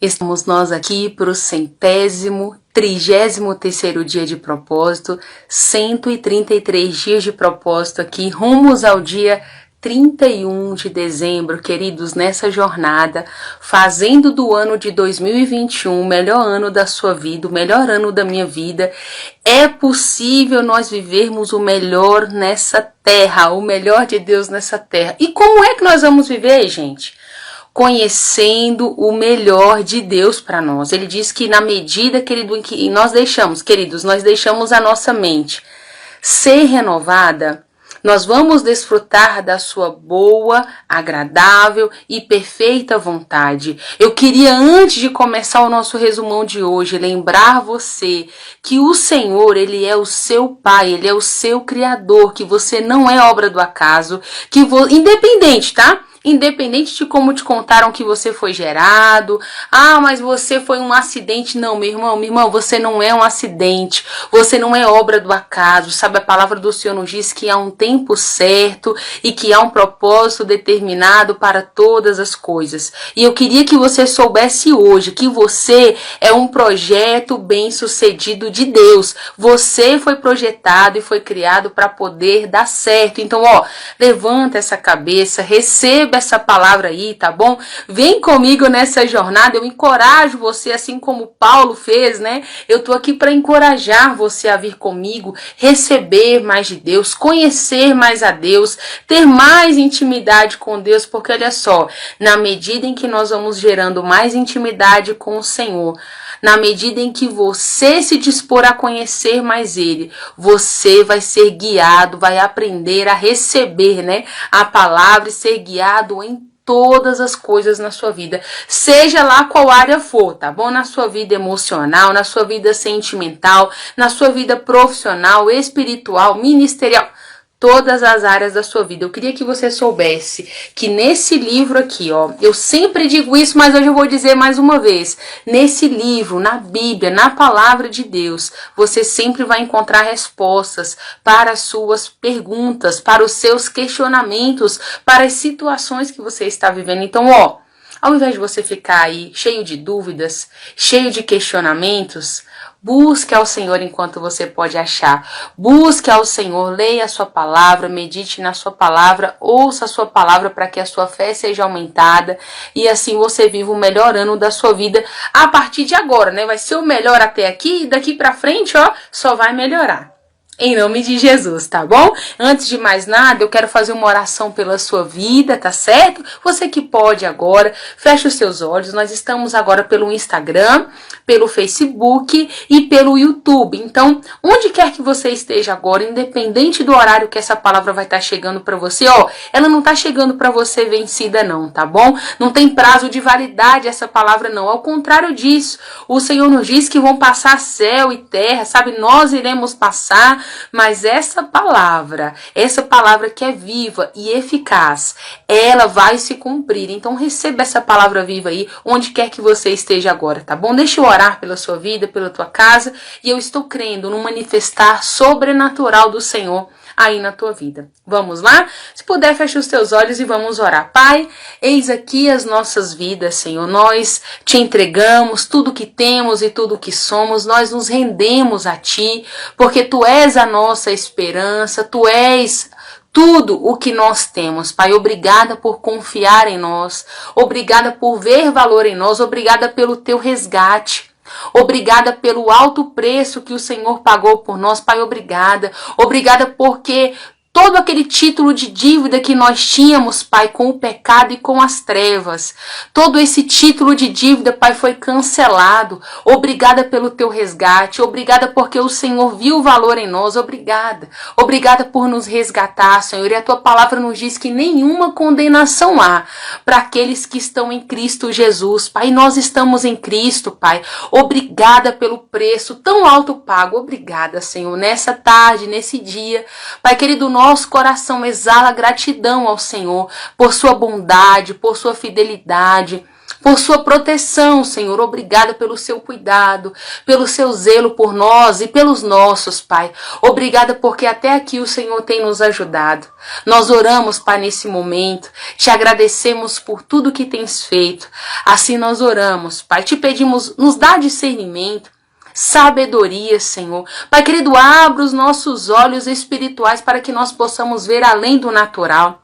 Estamos nós aqui para o 133º dia de propósito, 133 dias de propósito aqui, rumos ao dia 31 de dezembro, queridos, nessa jornada, fazendo do ano de 2021 o melhor ano da sua vida, o melhor ano da minha vida. É possível nós vivermos o melhor nessa terra, o melhor de Deus nessa terra. E como é que nós vamos viver, gente? Conhecendo o melhor de Deus para nós. Ele diz que na medida, querido, em que nós deixamos, queridos, nós deixamos a nossa mente ser renovada, nós vamos desfrutar da sua boa, agradável e perfeita vontade. Eu queria, antes de começar o nosso resumão de hoje, lembrar você que o Senhor, Ele é o seu Pai, Ele é o seu Criador, que você não é obra do acaso, independente, tá? Independente de como te contaram que você foi gerado, mas você foi um acidente. Não, meu irmão, você não é um acidente, você não é obra do acaso, sabe? A palavra do Senhor nos diz que há um tempo certo e que há um propósito determinado para todas as coisas. E eu queria que você soubesse hoje que você é um projeto bem-sucedido de Deus. Você foi projetado e foi criado para poder dar certo. Então, levanta essa cabeça, receba essa palavra aí, tá bom? Vem comigo nessa jornada, eu encorajo você, assim como Paulo fez, né? Eu tô aqui para encorajar você a vir comigo, receber mais de Deus, conhecer mais a Deus, ter mais intimidade com Deus, porque olha só, na medida em que nós vamos gerando mais intimidade com o Senhor, na medida em que você se dispor a conhecer mais Ele, você vai ser guiado, vai aprender a receber, né, a palavra e ser guiado em todas as coisas na sua vida, seja lá qual área for, tá bom? Na sua vida emocional, na sua vida sentimental, na sua vida profissional, espiritual, ministerial, todas as áreas da sua vida. Eu queria que você soubesse que nesse livro aqui, eu sempre digo isso, mas hoje eu vou dizer mais uma vez. Nesse livro, na Bíblia, na palavra de Deus, você sempre vai encontrar respostas para as suas perguntas, para os seus questionamentos, para as situações que você está vivendo. Então, ao invés de você ficar aí cheio de dúvidas, cheio de questionamentos, busque ao Senhor enquanto você pode achar. Busque ao Senhor, leia a sua palavra, medite na sua palavra, ouça a sua palavra para que a sua fé seja aumentada e assim você viva o melhor ano da sua vida a partir de agora, né? Vai ser o melhor até aqui e daqui para frente, só vai melhorar. Em nome de Jesus, tá bom? Antes de mais nada, eu quero fazer uma oração pela sua vida, tá certo? Você que pode agora, feche os seus olhos. Nós estamos agora pelo Instagram, pelo Facebook e pelo YouTube. Então, onde quer que você esteja agora, independente do horário que essa palavra vai estar chegando para você, ela não tá chegando para você vencida não, tá bom? Não tem prazo de validade essa palavra não. Ao contrário disso, o Senhor nos diz que vão passar céu e terra, sabe? Nós iremos passar, mas essa palavra que é viva e eficaz, ela vai se cumprir. Então receba essa palavra viva aí, onde quer que você esteja agora, tá bom? Deixa eu orar pela sua vida, pela tua casa, e eu estou crendo no manifestar sobrenatural do Senhor aí na tua vida. Vamos lá? Se puder, fecha os teus olhos e vamos orar. Pai, eis aqui as nossas vidas, Senhor. Nós te entregamos tudo que temos e tudo que somos. Nós nos rendemos a Ti, porque Tu és a nossa esperança, Tu és tudo o que nós temos, Pai. Obrigada por confiar em nós, obrigada por ver valor em nós, obrigada pelo Teu resgate. Obrigada pelo alto preço que o Senhor pagou por nós, Pai, obrigada. Obrigada porque todo aquele título de dívida que nós tínhamos, Pai, com o pecado e com as trevas, todo esse título de dívida, Pai, foi cancelado. Obrigada pelo Teu resgate, obrigada porque o Senhor viu o valor em nós, obrigada. Obrigada por nos resgatar, Senhor, e a Tua palavra nos diz que nenhuma condenação há para aqueles que estão em Cristo Jesus, Pai. Nós estamos em Cristo, Pai. Obrigada pelo preço tão alto pago, obrigada, Senhor, nessa tarde, nesse dia, Pai querido, nosso coração exala gratidão ao Senhor por sua bondade, por sua fidelidade, por sua proteção, Senhor. Obrigada pelo seu cuidado, pelo seu zelo por nós e pelos nossos, Pai. Obrigada porque até aqui o Senhor tem nos ajudado. Nós oramos, Pai, nesse momento. Te agradecemos por tudo que tens feito. Assim nós oramos, Pai. Te pedimos, nos dá discernimento, sabedoria, Senhor. Pai querido, abra os nossos olhos espirituais para que nós possamos ver além do natural.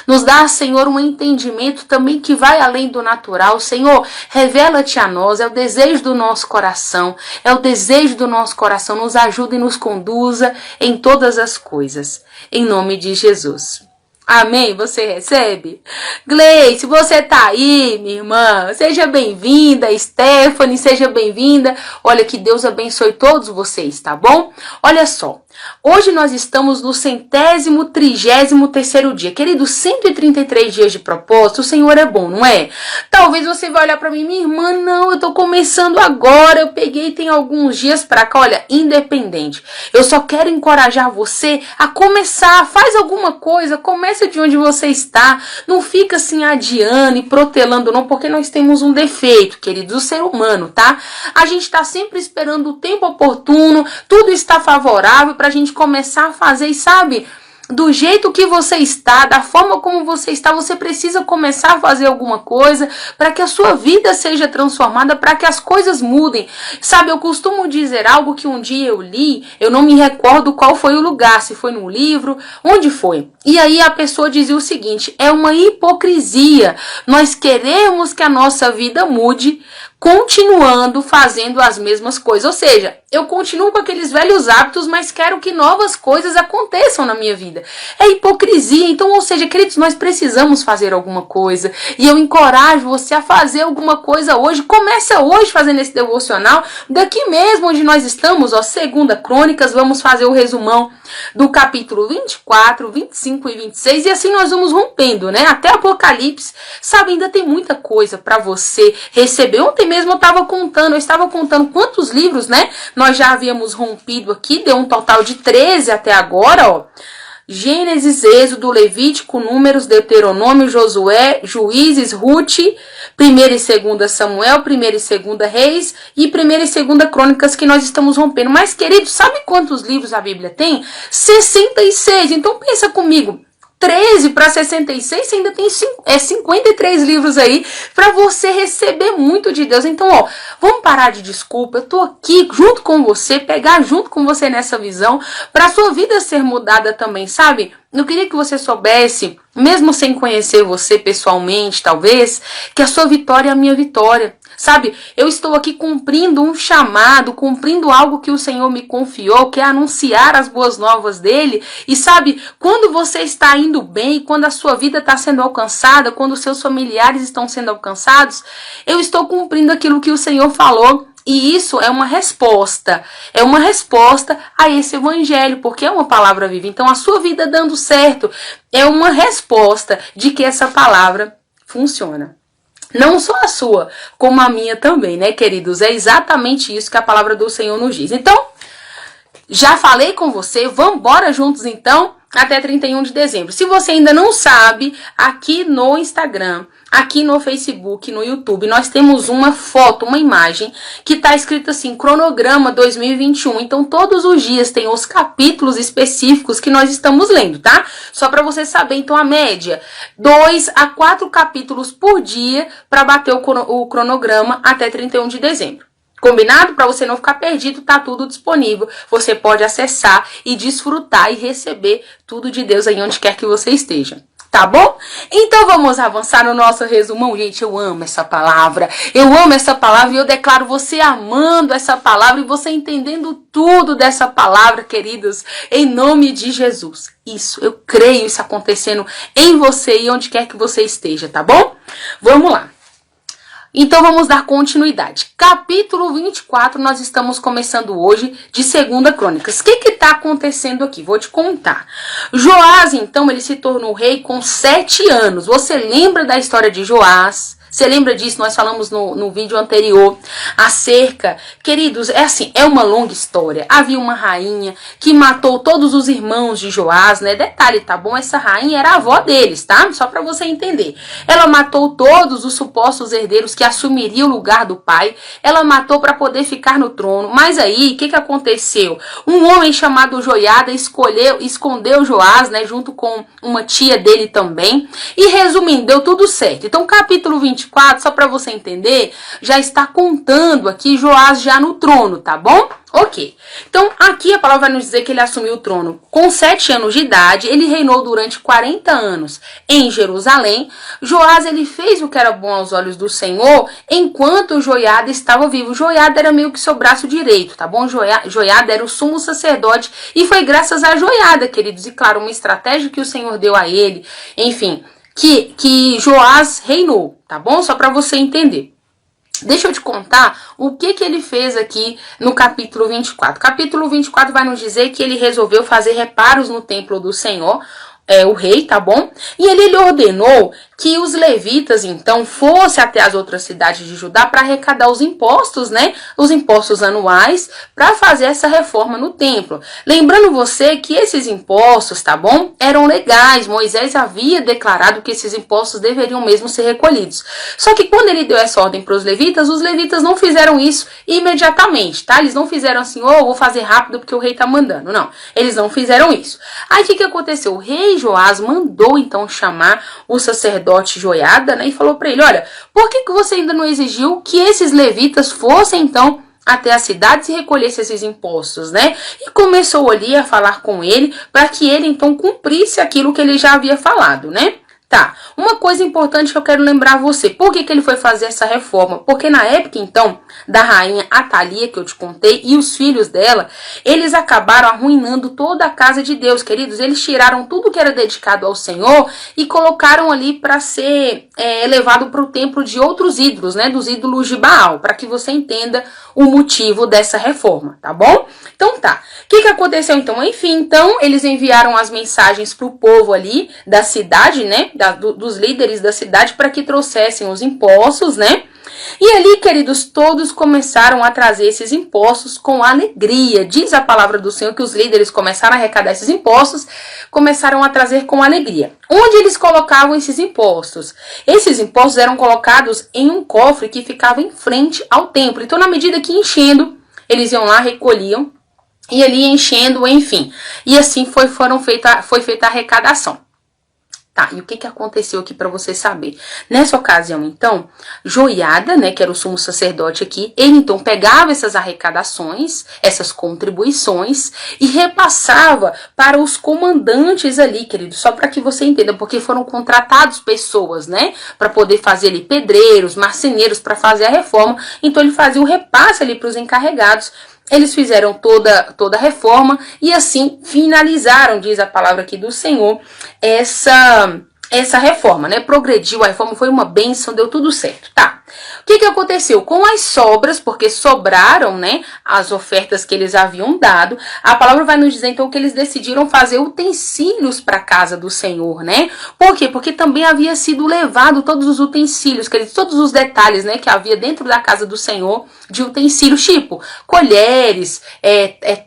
Nos dá, Senhor, um entendimento também que vai além do natural. Senhor, revela-te a nós, é o desejo do nosso coração, é o desejo do nosso coração. Nos ajuda e nos conduza em todas as coisas. Em nome de Jesus. Amém? Você recebe? Gleice, você tá aí, minha irmã? Seja bem-vinda. Stephanie, seja bem-vinda. Olha, que Deus abençoe todos vocês, tá bom? Olha só. Hoje nós estamos no 133º dia. Querido, 133 dias de propósito, o Senhor é bom, não é? Talvez você vai olhar para mim, minha irmã, não, eu tô começando agora, eu peguei tem alguns dias pra cá. Olha, independente. Eu só quero encorajar você a começar, faz alguma coisa, começa de onde você está. Não fica assim adiando e protelando não, porque nós temos um defeito, queridos, o ser humano, tá? A gente tá sempre esperando o tempo oportuno, tudo está favorável pra gente começar a fazer, e sabe, do jeito que você está, da forma como você está, você precisa começar a fazer alguma coisa para que a sua vida seja transformada, para que as coisas mudem. Sabe, eu costumo dizer algo que um dia eu li, eu não me recordo qual foi o lugar, se foi num livro, onde foi. E aí a pessoa dizia o seguinte: é uma hipocrisia nós queremos que a nossa vida mude continuando fazendo as mesmas coisas. Ou seja, eu continuo com aqueles velhos hábitos, mas quero que novas coisas aconteçam na minha vida. É hipocrisia. Então, ou seja, queridos, nós precisamos fazer alguma coisa. E eu encorajo você a fazer alguma coisa hoje. Começa hoje fazendo esse devocional. Daqui mesmo onde nós estamos, ó, 2 Crônicas, vamos fazer o resumão do capítulo 24, 25 e 26. E assim nós vamos rompendo, né? Até Apocalipse. Sabe, ainda tem muita coisa para você receber. Ontem mesmo eu estava contando quantos livros, né? Nós já havíamos rompido aqui, deu um total de 13 até agora, ó. Gênesis, Êxodo, Levítico, Números, Deuteronômio, Josué, Juízes, Ruth, 1ª e 2ª Samuel, 1ª e 2ª Reis e 1ª e 2ª Crônicas que nós estamos rompendo. Mas, queridos, sabe quantos livros a Bíblia tem? 66. Então pensa comigo. 13 para 66, você ainda tem 53 livros aí para você receber muito de Deus. Então, ó, vamos parar de desculpa. Eu tô aqui junto com você, pegar junto com você nessa visão para sua vida ser mudada também, sabe? Eu queria que você soubesse, mesmo sem conhecer você pessoalmente, talvez, que a sua vitória é a minha vitória. Sabe, eu estou aqui cumprindo um chamado, cumprindo algo que o Senhor me confiou, que é anunciar as boas novas dele. E sabe, quando você está indo bem, quando a sua vida está sendo alcançada, quando os seus familiares estão sendo alcançados, eu estou cumprindo aquilo que o Senhor falou. E isso é uma resposta a esse evangelho, porque é uma palavra viva. Então a sua vida dando certo é uma resposta de que essa palavra funciona. Não só a sua, como a minha também, né, queridos? É exatamente isso que a palavra do Senhor nos diz. Então, já falei com você, vamos embora juntos então, até 31 de dezembro. Se você ainda não sabe, aqui no Instagram, aqui no Facebook, no YouTube, nós temos uma foto, uma imagem, que está escrito assim, Cronograma 2021. Então, todos os dias tem os capítulos específicos que nós estamos lendo, tá? Só para você saber, então, a média, 2 a 4 capítulos por dia para bater o cronograma até 31 de dezembro. Combinado? Para você não ficar perdido, tá tudo disponível. Você pode acessar e desfrutar e receber tudo de Deus aí onde quer que você esteja. Tá bom? Então vamos avançar no nosso resumão. Gente, eu amo essa palavra. Eu amo essa palavra e eu declaro você amando essa palavra e você entendendo tudo dessa palavra, queridos, em nome de Jesus. Isso, eu creio isso acontecendo em você e onde quer que você esteja, tá bom? Vamos lá. Então vamos dar continuidade. Capítulo 24, nós estamos começando hoje de 2 Crônicas. O que está acontecendo aqui? Vou te contar. Joás, então, ele se tornou rei com 7 anos. Você lembra da história de Joás? Você lembra disso? Nós falamos no vídeo anterior acerca, queridos, é assim, é uma longa história. Havia uma rainha que matou todos os irmãos de Joás, né? Detalhe, tá bom? Essa rainha era a avó deles, tá? Só para você entender. Ela matou todos os supostos herdeiros que assumiriam o lugar do pai. Ela matou para poder ficar no trono. Mas aí, o que aconteceu? Um homem chamado Joiada escondeu Joás, né? Junto com uma tia dele também. E resumindo, deu tudo certo. Então, capítulo 24, só para você entender, já está contando aqui Joás já no trono, tá bom? Ok. Então, aqui a palavra vai nos dizer que ele assumiu o trono com 7 anos de idade. Ele reinou durante 40 anos em Jerusalém. Joás, ele fez o que era bom aos olhos do Senhor, enquanto Joiada estava vivo. Joiada era meio que seu braço direito, tá bom? Joiada era o sumo sacerdote. E foi graças a Joiada, queridos. E claro, uma estratégia que o Senhor deu a ele. Enfim, que Joás reinou, tá bom? Só para você entender. Deixa eu te contar o que ele fez aqui no capítulo 24. Capítulo 24 vai nos dizer que ele resolveu fazer reparos no templo do Senhor, o rei, tá bom? E ele ordenou que os levitas, então, fossem até as outras cidades de Judá para arrecadar os impostos, né? Os impostos anuais, para fazer essa reforma no templo. Lembrando você que esses impostos, tá bom? Eram legais. Moisés havia declarado que esses impostos deveriam mesmo ser recolhidos. Só que quando ele deu essa ordem para os levitas não fizeram isso imediatamente, tá? Eles não fizeram assim, vou fazer rápido porque o rei tá mandando. Não, eles não fizeram isso. Aí o que aconteceu? O rei Joás mandou então chamar o sacerdote Joiada, né, e falou para ele, olha, por que você ainda não exigiu que esses levitas fossem então até as cidades e recolhessem esses impostos, né? E começou ali a falar com ele para que ele então cumprisse aquilo que ele já havia falado, né? Tá, uma coisa importante que eu quero lembrar você, por que ele foi fazer essa reforma? Porque na época, então, da rainha Atalia, que eu te contei, e os filhos dela, eles acabaram arruinando toda a casa de Deus, queridos. Eles tiraram tudo que era dedicado ao Senhor e colocaram ali para ser levado para o templo de outros ídolos, né, dos ídolos de Baal, para que você entenda o motivo dessa reforma, tá bom? Então tá, o que aconteceu então? Enfim, então, eles enviaram as mensagens para o povo ali da cidade, né, dos líderes da cidade para que trouxessem os impostos, né? E ali, queridos, todos começaram a trazer esses impostos com alegria. Diz a palavra do Senhor que os líderes começaram a arrecadar esses impostos, começaram a trazer com alegria. Onde eles colocavam esses impostos? Esses impostos eram colocados em um cofre que ficava em frente ao templo. Então, na medida que enchendo, eles iam lá, recolhiam, e ali enchendo, enfim. E assim foi feita a arrecadação. Tá, e o que aconteceu aqui para você saber? Nessa ocasião, então, Joiada, né, que era o sumo sacerdote aqui, ele então pegava essas arrecadações, essas contribuições e repassava para os comandantes ali, querido, só para que você entenda, porque foram contratados pessoas, né, para poder fazer ali pedreiros, marceneiros para fazer a reforma, então ele fazia o repasse ali para os encarregados. Eles fizeram toda a reforma e assim finalizaram, diz a palavra aqui do Senhor, essa reforma, né? Progrediu, a reforma foi uma bênção, deu tudo certo, tá? O que aconteceu? Com as sobras, porque sobraram, né, as ofertas que eles haviam dado, a palavra vai nos dizer então que eles decidiram fazer utensílios para a casa do Senhor, né? Por quê? Porque também havia sido levado todos os utensílios, todos os detalhes, né, que havia dentro da casa do Senhor de utensílios, tipo colheres,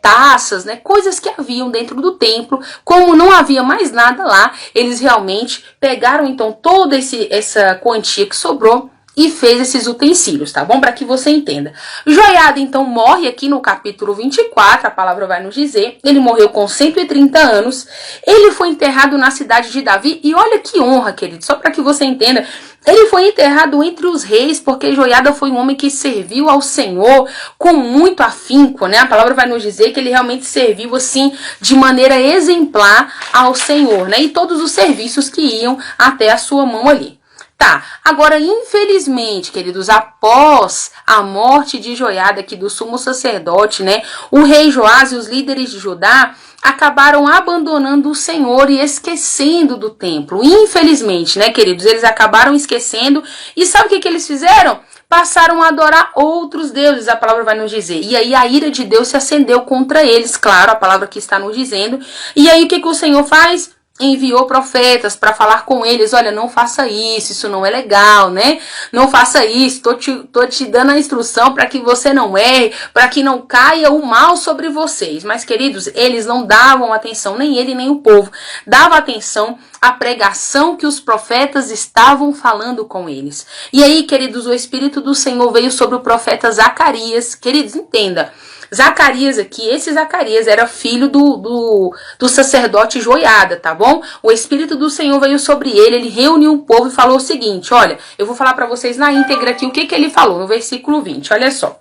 taças, né, coisas que haviam dentro do templo. Como não havia mais nada lá, eles realmente pegaram então toda essa quantia que sobrou e fez esses utensílios, tá bom? Para que você entenda. Joiada, então, morre aqui no capítulo 24, a palavra vai nos dizer. Ele morreu com 130 anos. Ele foi enterrado na cidade de Davi. E olha que honra, querido, só para que você entenda. Ele foi enterrado entre os reis, porque Joiada foi um homem que serviu ao Senhor com muito afinco, né? A palavra vai nos dizer que ele realmente serviu, assim, de maneira exemplar ao Senhor, né? E todos os serviços que iam até a sua mão ali. Tá, agora infelizmente, queridos, após a morte de Joiada aqui do sumo sacerdote, né, o rei Joás e os líderes de Judá acabaram abandonando o Senhor e esquecendo do templo. Infelizmente, né, queridos, eles acabaram esquecendo e sabe o que eles fizeram? Passaram a adorar outros deuses, a palavra vai nos dizer. E aí a ira de Deus se acendeu contra eles, claro, a palavra que está nos dizendo. E aí o que o Senhor faz? enviou profetas para falar com eles, olha, não faça isso, isso não é legal, né? Não faça isso, tô te dando a instrução para que você não erre, para que não caia o mal sobre vocês. Mas, queridos, eles não davam atenção, nem ele nem o povo, dava atenção à pregação que os profetas estavam falando com eles. E aí, queridos, o Espírito do Senhor veio sobre o profeta Zacarias. Queridos, entenda, Zacarias aqui, esse Zacarias era filho do sacerdote Joiada, tá bom? O Espírito do Senhor veio sobre ele reuniu o povo e falou o seguinte, olha, eu vou falar para vocês na íntegra aqui o que ele falou no versículo 20, olha só.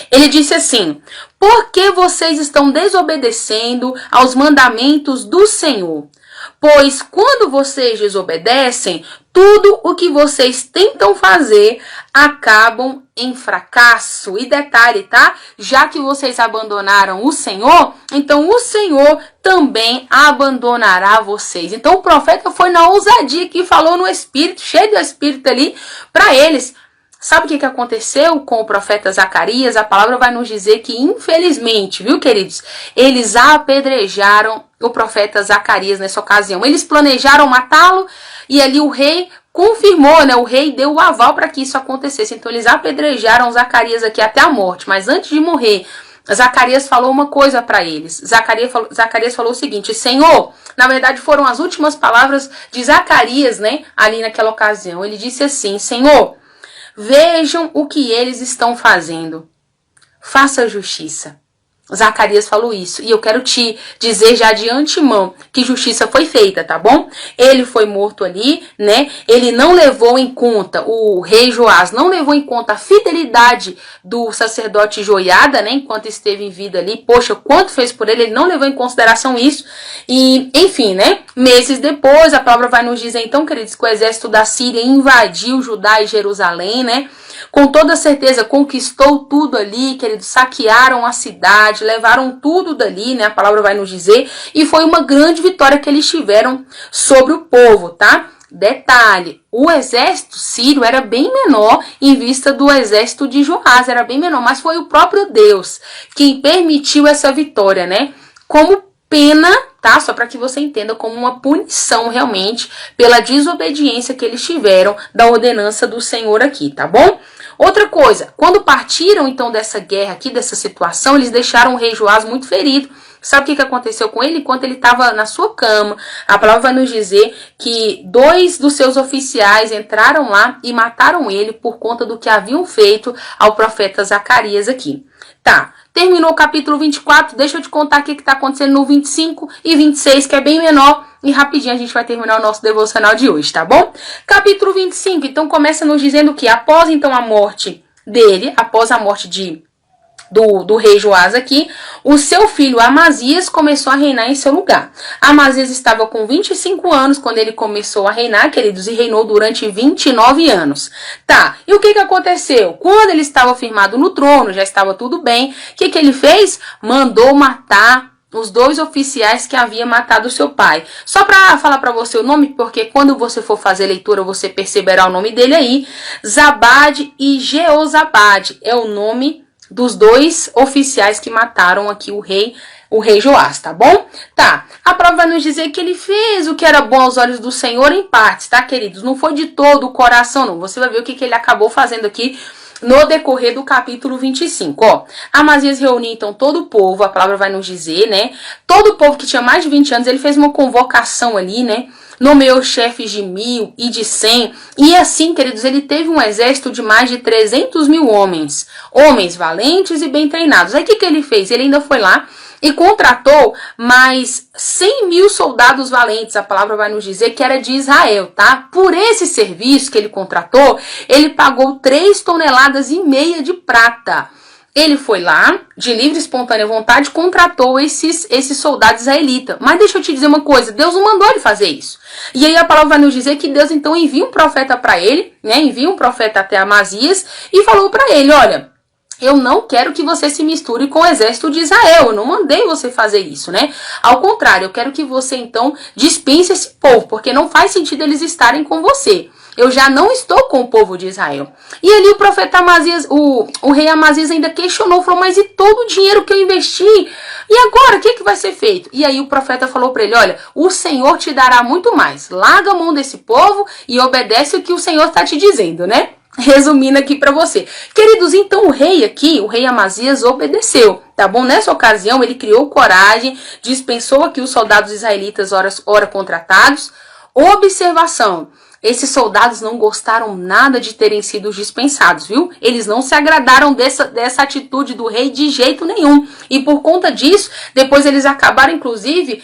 Ele disse assim, por que vocês estão desobedecendo aos mandamentos do Senhor? Pois quando vocês desobedecem, tudo o que vocês tentam fazer acabam em fracasso. E detalhe, tá? Já que vocês abandonaram o Senhor, então o Senhor também abandonará vocês. Então o profeta foi na ousadia que falou no Espírito, cheio do Espírito ali, para eles. Sabe o que aconteceu com o profeta Zacarias? A palavra vai nos dizer que, infelizmente, viu, queridos? Eles apedrejaram o profeta Zacarias nessa ocasião. Eles planejaram matá-lo e ali o rei confirmou, né? O rei deu o aval para que isso acontecesse. Então, eles apedrejaram Zacarias aqui até a morte. Mas antes de morrer, Zacarias falou uma coisa para eles. Zacarias falou o seguinte, Senhor, na verdade foram as últimas palavras de Zacarias, né? Ali naquela ocasião. Ele disse assim, Senhor, vejam o que eles estão fazendo. Faça justiça. Zacarias falou isso. E eu quero te dizer já de antemão que justiça foi feita, tá bom? Ele foi morto ali, né? Ele não levou em conta, o rei Joás não levou em conta a fidelidade do sacerdote Joiada, né? Enquanto esteve em vida ali. Poxa, quanto fez por ele, ele não levou em consideração isso. E, enfim, né? Meses depois, a palavra vai nos dizer, então, queridos, que o exército da Síria invadiu Judá e Jerusalém, né? Com toda certeza conquistou tudo ali, queridos, saquearam a cidade, levaram tudo dali, né? A palavra vai nos dizer, e foi uma grande vitória que eles tiveram sobre o povo, tá? Detalhe, o exército sírio era bem menor em vista do exército de Joás, era bem menor, mas foi o próprio Deus quem permitiu essa vitória, né? Como pena, tá? Só para que você entenda, como uma punição realmente pela desobediência que eles tiveram da ordenança do Senhor aqui, tá bom? Outra coisa, quando partiram então dessa guerra aqui, dessa situação, eles deixaram o rei Joás muito ferido. Sabe o que aconteceu com ele? Enquanto ele estava na sua cama, a palavra vai nos dizer que 2 dos seus oficiais entraram lá e mataram ele por conta do que haviam feito ao profeta Zacarias aqui. Tá, terminou o capítulo 24, deixa eu te contar o que está acontecendo no 25 e 26, que é bem menor, e rapidinho a gente vai terminar o nosso devocional de hoje, tá bom? Capítulo 25, então começa nos dizendo que após então a morte dele, após a morte do rei Joás aqui, o seu filho Amazias começou a reinar em seu lugar. Amazias estava com 25 anos quando ele começou a reinar, queridos, e reinou durante 29 anos. Tá, e o que aconteceu? Quando ele estava firmado no trono, já estava tudo bem, o que ele fez? Mandou matar os 2 oficiais que havia matado seu pai. Só para falar para você o nome, porque quando você for fazer leitura, você perceberá o nome dele aí. Zabade e Jeozabade é o nome dos 2 oficiais que mataram aqui o rei Joás, tá bom? Tá, a palavra vai nos dizer que ele fez o que era bom aos olhos do Senhor em partes, tá, queridos? Não foi de todo o coração, não. Você vai ver o que ele acabou fazendo aqui no decorrer do capítulo 25, ó. Amazias reuniu então todo o povo, a palavra vai nos dizer, né? Todo o povo que tinha mais de 20 anos, ele fez uma convocação ali, né? Nomeou chefes de 1000 e de 100, e assim, queridos, ele teve um exército de mais de 300 mil homens, homens valentes e bem treinados. Aí o que ele fez? Ele ainda foi lá e contratou mais 100 mil soldados valentes, a palavra vai nos dizer que era de Israel, tá? Por esse serviço que ele contratou, ele pagou 3,5 toneladas de prata. Ele foi lá, de livre e espontânea vontade, contratou esses soldados israelitas. Mas deixa eu te dizer uma coisa, Deus não mandou ele fazer isso. E aí a palavra vai nos dizer que Deus então envia um profeta para ele, né? Envia um profeta até Amazias e falou para ele, olha, eu não quero que você se misture com o exército de Israel. Eu não mandei você fazer isso, né? Ao contrário, eu quero que você, então, dispense esse povo, porque não faz sentido eles estarem com você. eu já não estou com o povo de Israel. E ali o profeta Amazias, o rei Amazias ainda questionou, falou, mas e todo o dinheiro que eu investi? E agora, o que vai ser feito? E aí o profeta falou para ele, olha, o Senhor te dará muito mais. Larga a mão desse povo e obedece o que o Senhor está te dizendo, né? Resumindo aqui para você. Queridos, então o rei Amazias obedeceu, tá bom? Nessa ocasião ele criou coragem, dispensou aqui os soldados israelitas ora contratados. Observação, esses soldados não gostaram nada de terem sido dispensados, viu? Eles não se agradaram dessa atitude do rei de jeito nenhum. E por conta disso, depois eles acabaram, inclusive,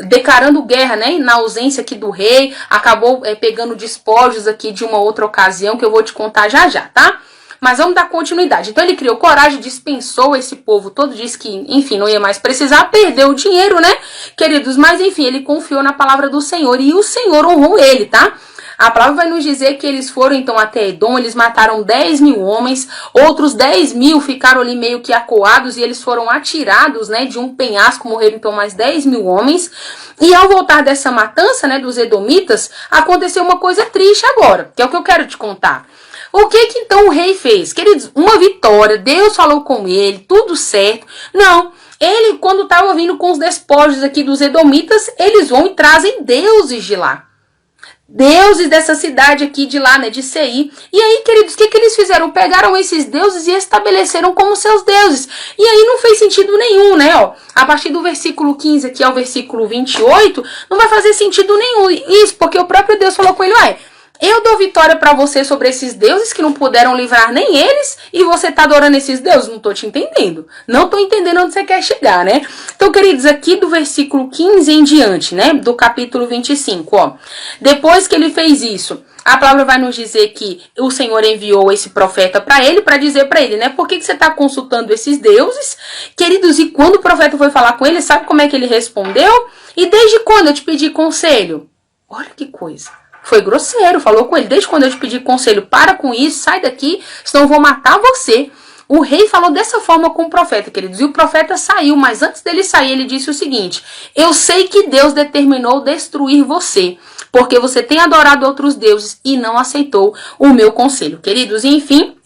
declarando guerra, né? Na ausência aqui do rei, acabou pegando despojos aqui de uma outra ocasião que eu vou te contar já já, tá? Mas vamos dar continuidade. Então ele criou coragem, dispensou esse povo todo, disse que, enfim, não ia mais precisar, perdeu o dinheiro, né, queridos? Mas, enfim, ele confiou na palavra do Senhor e o Senhor honrou ele, tá? A palavra vai nos dizer que eles foram então até Edom, eles mataram 10.000 homens, outros 10.000 ficaram ali meio que acuados e eles foram atirados, né, de um penhasco, morreram então mais 10.000 homens. E ao voltar dessa matança, né, dos edomitas, aconteceu uma coisa triste agora, que é o que eu quero te contar. O que então o rei fez? Queridos, uma vitória, Deus falou com ele, tudo certo. Não, ele quando estava vindo com os despojos aqui dos edomitas, eles vão e trazem deuses de lá. Deuses dessa cidade aqui de lá, né, de Seir. E aí, queridos, o que eles fizeram? Pegaram esses deuses e estabeleceram como seus deuses. E aí não fez sentido nenhum, né, ó. A partir do versículo 15 aqui ao versículo 28, não vai fazer sentido nenhum. Isso, porque o próprio Deus falou com ele, ué, eu dou vitória para você sobre esses deuses que não puderam livrar nem eles e você tá adorando esses deuses? Não tô te entendendo. Não tô entendendo onde você quer chegar, né? Então, queridos, aqui do versículo 15 em diante, né? Do capítulo 25, ó. Depois que ele fez isso, a palavra vai nos dizer que o Senhor enviou esse profeta para ele, para dizer para ele, né? Por que você tá consultando esses deuses? Queridos, e quando o profeta foi falar com ele, sabe como é que ele respondeu? E desde quando eu te pedi conselho? Olha que coisa. Foi grosseiro, falou com ele, desde quando eu te pedi conselho, para com isso, sai daqui, senão eu vou matar você. O rei falou dessa forma com o profeta, queridos, e o profeta saiu, mas antes dele sair, ele disse o seguinte, eu sei que Deus determinou destruir você, porque você tem adorado outros deuses e não aceitou o meu conselho. Queridos, e enfim,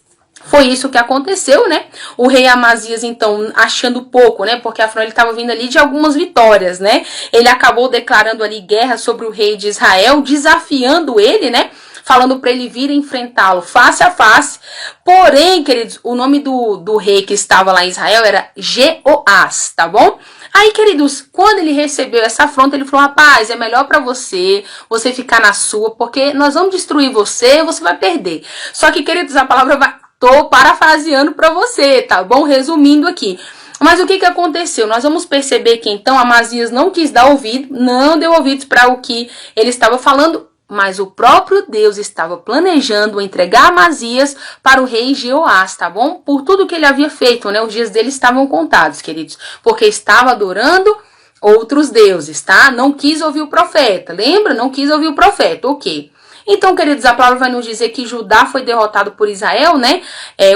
foi isso que aconteceu, né? O rei Amazias, então, achando pouco, né? Porque afinal ele estava vindo ali de algumas vitórias, né? Ele acabou declarando ali guerra sobre o rei de Israel, desafiando ele, né? Falando para ele vir enfrentá-lo face a face. Porém, queridos, o nome do rei que estava lá em Israel era Jeoás, tá bom? Aí, queridos, quando ele recebeu essa afronta, ele falou, rapaz, é melhor para você ficar na sua, porque nós vamos destruir você vai perder. Só que, queridos, a palavra vai... Tô parafraseando para você, tá bom? Resumindo aqui. Mas o que aconteceu? Nós vamos perceber que então Amazias não quis dar ouvido, não deu ouvidos para o que ele estava falando, mas o próprio Deus estava planejando entregar Amazias para o rei Jeoás, tá bom? Por tudo que ele havia feito, né? Os dias dele estavam contados, queridos, porque estava adorando outros deuses, tá? Não quis ouvir o profeta, lembra? Não quis ouvir o profeta, ok. Então, queridos, a palavra vai nos dizer que Judá foi derrotado por Israel, né?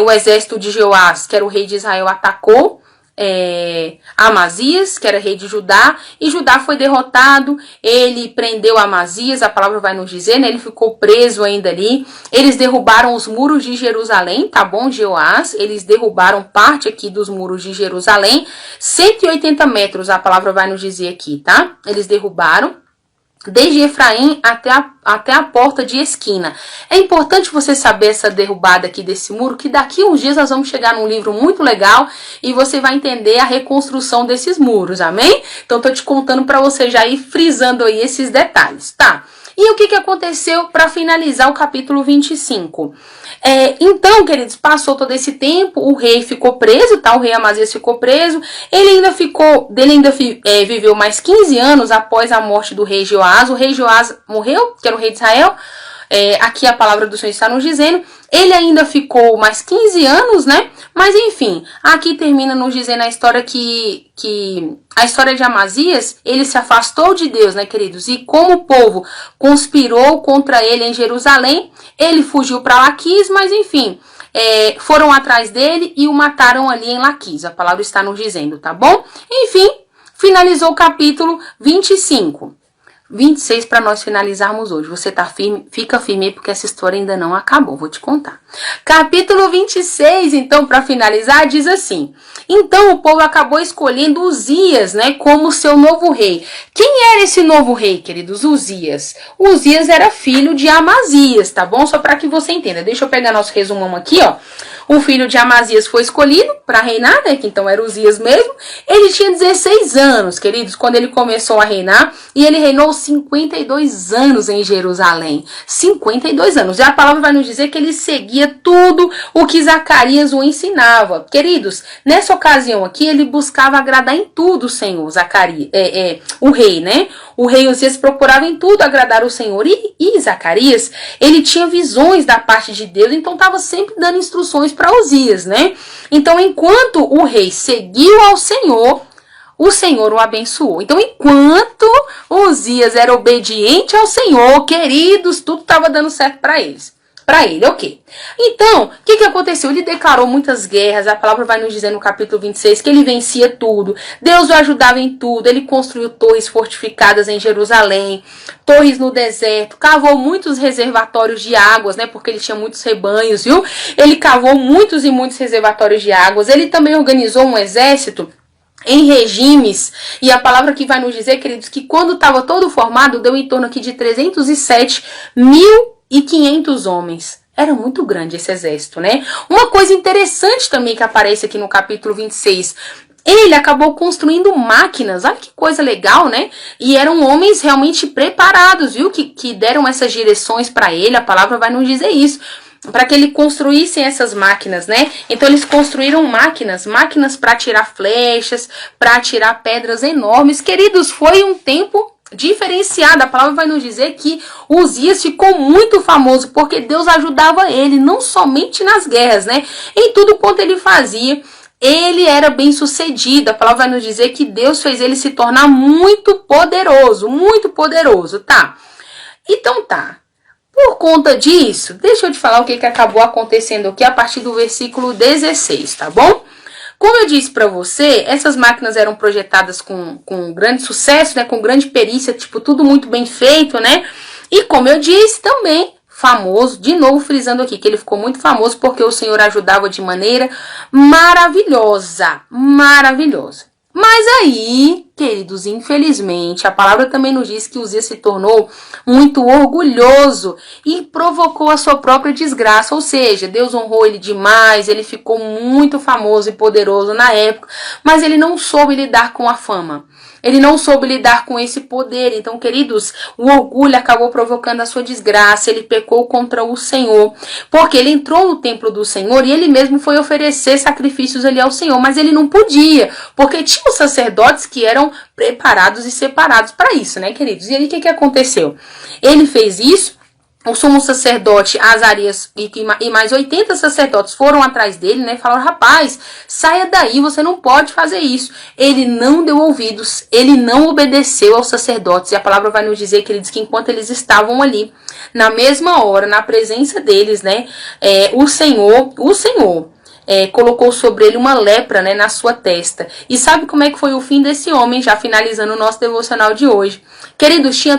O exército de Jeoás, que era o rei de Israel, atacou Amazias, que era rei de Judá, e Judá foi derrotado, ele prendeu Amazias, a palavra vai nos dizer, né? Ele ficou preso ainda ali. Eles derrubaram os muros de Jerusalém, tá bom, Jeoás? Eles derrubaram parte aqui dos muros de Jerusalém, 180 metros, a palavra vai nos dizer aqui, tá? Eles derrubaram. Desde Efraim até a porta de esquina. É importante você saber essa derrubada aqui desse muro, que daqui uns dias nós vamos chegar num livro muito legal e você vai entender a reconstrução desses muros, amém? Então tô te contando para você já ir frisando aí esses detalhes, tá? E o que aconteceu para finalizar o capítulo 25? Então, queridos, passou todo esse tempo, o rei ficou preso, tá? O rei Amazias ficou preso, ele ainda viveu mais 15 anos após a morte do rei Jeoás. O rei Jeoás morreu, que era o rei de Israel. Aqui a palavra do Senhor está nos dizendo, ele ainda ficou mais 15 anos, né? Mas enfim, aqui termina nos dizendo a história que a história de Amazias, ele se afastou de Deus, né, queridos? E como o povo conspirou contra ele em Jerusalém, ele fugiu para Laquis, mas enfim, foram atrás dele e o mataram ali em Laquis. A palavra está nos dizendo, tá bom? Enfim, finalizou o capítulo 25. 26 para nós finalizarmos hoje. Você tá firme? Fica firme aí porque essa história ainda não acabou, vou te contar. Capítulo 26, então, para finalizar, diz assim: então o povo acabou escolhendo Uzias, né, como seu novo rei. Quem era esse novo rei, queridos? Uzias. Uzias era filho de Amazias, tá bom? Só para que você entenda. Deixa eu pegar nosso resumão aqui, ó. O filho de Amazias foi escolhido para reinar, né, que então era Uzias mesmo. Ele tinha 16 anos, queridos, quando ele começou a reinar, e ele reinou 52 anos em Jerusalém. 52 anos. E a palavra vai nos dizer que ele seguia tudo o que Zacarias o ensinava. Queridos, nessa ocasião aqui, ele buscava agradar em tudo o Senhor, o rei, né? O rei Uzias procurava em tudo agradar o Senhor. E Zacarias, ele tinha visões da parte de Deus, então estava sempre dando instruções para Uzias, né? Então, enquanto o rei seguiu ao Senhor, o Senhor o abençoou. Então, enquanto Uzias era obediente ao Senhor, queridos, tudo estava dando certo para eles. Para ele, ok. Então, o que aconteceu? Ele declarou muitas guerras. A palavra vai nos dizer no capítulo 26 que ele vencia tudo. Deus o ajudava em tudo. Ele construiu torres fortificadas em Jerusalém, torres no deserto, cavou muitos reservatórios de águas, né? Porque ele tinha muitos rebanhos, viu? Ele cavou muitos e muitos reservatórios de águas. Ele também organizou um exército em regimes, e a palavra que vai nos dizer, queridos, que quando estava todo formado, deu em torno aqui de 307.500 homens. Era muito grande esse exército, né? Uma coisa interessante também que aparece aqui no capítulo 26, ele acabou construindo máquinas, olha que coisa legal, né? E eram homens realmente preparados, viu? Que deram essas direções para ele, a palavra vai nos dizer isso, para que ele construíssem essas máquinas, né? Então eles construíram máquinas para atirar flechas, para atirar pedras enormes. Queridos, foi um tempo diferenciado. A palavra vai nos dizer que Uzias ficou muito famoso porque Deus ajudava ele, não somente nas guerras, né? Em tudo quanto ele fazia, ele era bem sucedido. A palavra vai nos dizer que Deus fez ele se tornar muito poderoso, tá? Então tá. Por conta disso, deixa eu te falar o que acabou acontecendo aqui a partir do versículo 16, tá bom? Como eu disse para você, essas máquinas eram projetadas com grande sucesso, né? Com grande perícia, tipo, tudo muito bem feito, né? E como eu disse também, famoso, de novo frisando aqui, que ele ficou muito famoso porque o Senhor ajudava de maneira maravilhosa. Mas aí, queridos, infelizmente, a palavra também nos diz que Uzias se tornou muito orgulhoso e provocou a sua própria desgraça. Ou seja, Deus honrou ele demais, ele ficou muito famoso e poderoso na época, mas ele não soube lidar com a fama. Ele não soube lidar com esse poder. Então, queridos, o orgulho acabou provocando a sua desgraça. Ele pecou contra o Senhor, porque ele entrou no templo do Senhor e ele mesmo foi oferecer sacrifícios ali ao Senhor, mas ele não podia, porque tinha os sacerdotes que eram preparados e separados para isso, né, queridos? E aí, o que aconteceu? Ele fez isso. O sumo sacerdote Azarias e mais 80 sacerdotes foram atrás dele, né? Falaram, rapaz, saia daí, você não pode fazer isso. Ele não deu ouvidos, ele não obedeceu aos sacerdotes. E a palavra vai nos dizer que ele diz que enquanto eles estavam ali, na mesma hora, na presença deles, né? O Senhor colocou sobre ele uma lepra, né, na sua testa. E sabe como é que foi o fim desse homem? Já finalizando o nosso devocional de hoje. Queridos, tinha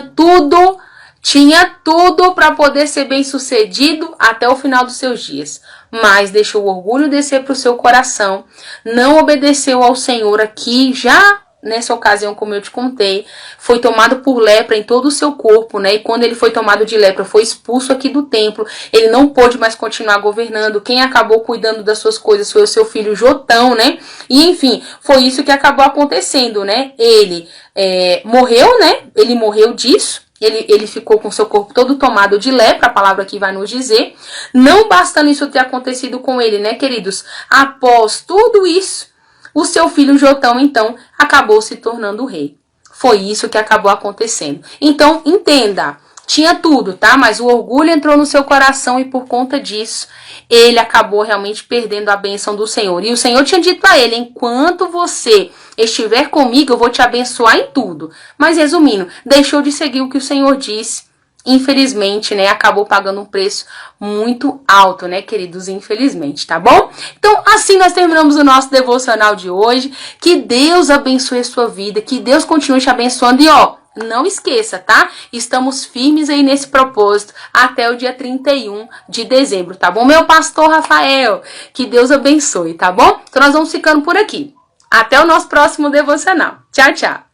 tudo para poder ser bem sucedido até o final dos seus dias, mas deixou o orgulho descer para o seu coração, não obedeceu ao Senhor aqui, já nessa ocasião, como eu te contei, foi tomado por lepra em todo o seu corpo, né? E quando ele foi tomado de lepra, foi expulso aqui do templo, ele não pôde mais continuar governando. Quem acabou cuidando das suas coisas foi o seu filho Jotão, né? E enfim, foi isso que acabou acontecendo, né? Ele morreu, né? Ele morreu disso. Ele ficou com seu corpo todo tomado de lepra, a palavra aqui vai nos dizer. Não bastando isso ter acontecido com ele, né, queridos? Após tudo isso, o seu filho Jotão, então, acabou se tornando rei. Foi isso que acabou acontecendo. Então, entenda, tinha tudo, tá? Mas o orgulho entrou no seu coração e por conta disso, ele acabou realmente perdendo a bênção do Senhor. E o Senhor tinha dito a ele, enquanto você estiver comigo, eu vou te abençoar em tudo. Mas resumindo, deixou de seguir o que o Senhor disse. Infelizmente, né, acabou pagando um preço muito alto, né, queridos, infelizmente, tá bom? Então, assim nós terminamos o nosso devocional de hoje. Que Deus abençoe a sua vida, que Deus continue te abençoando e, ó, Não esqueça, tá? Estamos firmes aí nesse propósito até o dia 31 de dezembro, tá bom? Meu pastor Rafael, que Deus abençoe, tá bom? Então nós vamos ficando por aqui. Até o nosso próximo devocional. Tchau, tchau.